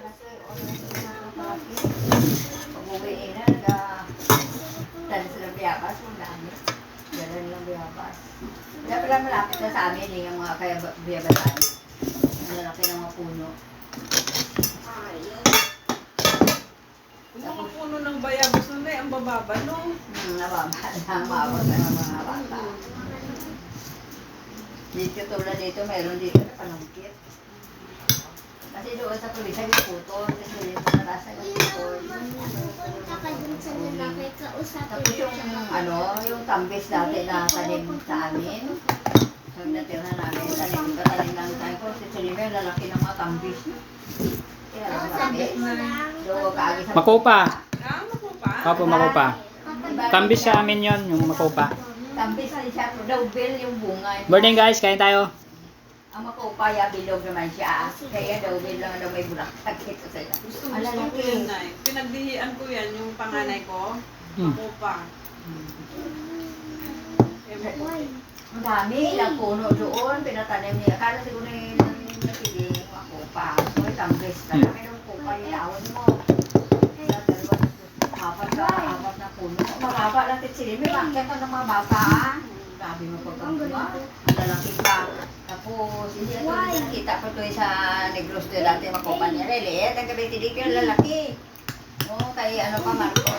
Kasi pag-uwi na, nagtali sila biyabas, ang dami. Dala nilang biyabas. Kaya pala malapit na sa amin yung mga kaya biyabasan. Ang lalaki ng mga puno. Yung mga puno ng bayabas na ang bababa, no? Namabot na ng mga bata. Dito tulad dito, meron dito na panungkit. Kasi doon sa tulisan yung putol, kasi yung panarasan yung putol. Pupunta ka dun sa lalaki, kausapin Tapos yung tambis dati na tanim sa amin. Pag natirhan namin, tanim lang tayo ko. Si Silime, lalaki ng mga tambis. Kaya lang Kausapin mo marami. lang. Doon kaagi sa Makopa. Mo pa? Opo, makopa. Tambis sa amin yon, yung makopa. Tambis na siya, daw bill yung bunga. Morning guys, kain tayo. Ang makopa, bilog naman siya. Kaya daw bill lang daw may bulaklak ito sa'yo. Gusto Ang ko lalaki. yan, Nay. Pinagdihian ko yan, yung panganay ko. Ako pa. Ang dami, ilang puno doon, pinatanim niya. Akala siguro yung nakiling makopa. So, tambis na. Kami daw makopa, ilawan mo. Apat na puno. Mahaba lang titsili. May bakit ng mga bata. Sabi mo pagkakuma. Ang lalaki pa. Tapos, hindi ito nakita ko ito sa Negros de dati makopa niya. Lilit, ang gabi tinig yung lalaki. Oo, kay ano pa Marco.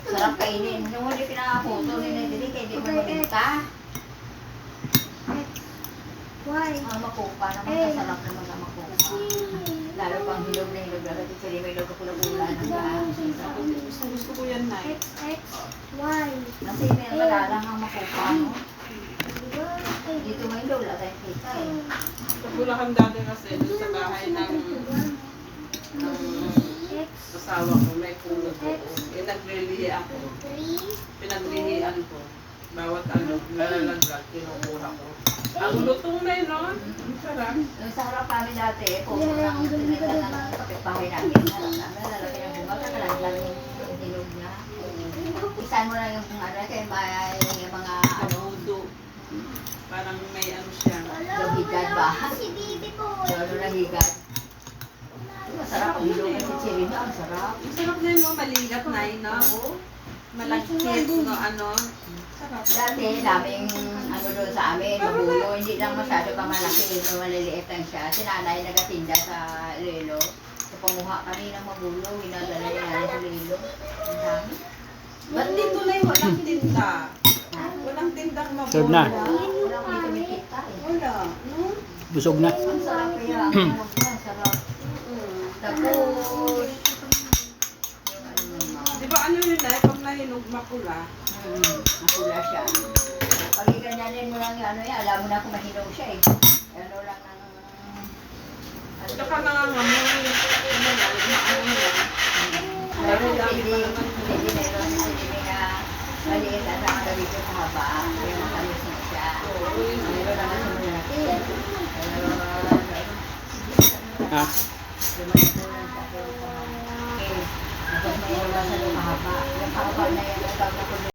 Sarap kainin. Nung hindi pinakaputo ni Nedilig, hindi mo mabinta. Why? Ang makopa naman, kasarap naman ang makopa. Lalo pang hilog na hilog. Lalo titsili, may hilog ako ng ulan. Gusto ko yan, Nay. X, Y. Kasi may madalang ang makopa, no? Dito may hilog, wala tayong kita eh. Sa Bulacan dati kasi, doon sa bahay ng X, asawa ko, may puno doon. Naglilihi ako. 3, Pinaglihian ko. Bawat nalalaglag, kinukuha ko. Ang lutong na yun, no? Ang sarap. Nung sa harap namin dati, kung lang tinita ng kapitbahay namin, harap namin, lalaki ng bunga, kakalaglag yung hilog niya. Isan mo lang yung kaya may mga Nabudo. Parang may ano siya. daw higad ba? si Bibi ko. Ano na higad. Masarap ang hilog ng chichirino, ang sarap. Ang sarap na yung mga maligat na yun, no? Malagkit, no, ano. Sarap. Dati, daming ano doon sa amin, mabulo, hindi lang masyado pa malaki, so maliliit lang siya. Si nanay nagatinda sa Lelo. So panguha kami ng mabulo, hinadala niya namin sa Lelo. Ang dami. Ba't dito na yung walang tinda? Ha? Walang tindang mabulo. Serve na. Wala kami kumikita eh. Wala, no? Busog na. Ang sarap kaya, ang sarap na, ang sarap. Tapos, yung ano naman, Di ba ano yun, Nay? Pag nahinog makula, nakula siya. Pag iganyanin mo lang yung ano yan, alam mo na kung mahinog siya eh. Ano lang ang... Ano saka nangangamoy. Ano na, maano na. Pero hindi meron si Silimi na maliit at saka dito sa haba. Kaya matamis na siya. Meron naman sa malaki. Pero, Ha? lumalimunan siya. Pero, tapos may iba sa lumahaba. Yung haba na yan, ang tawag na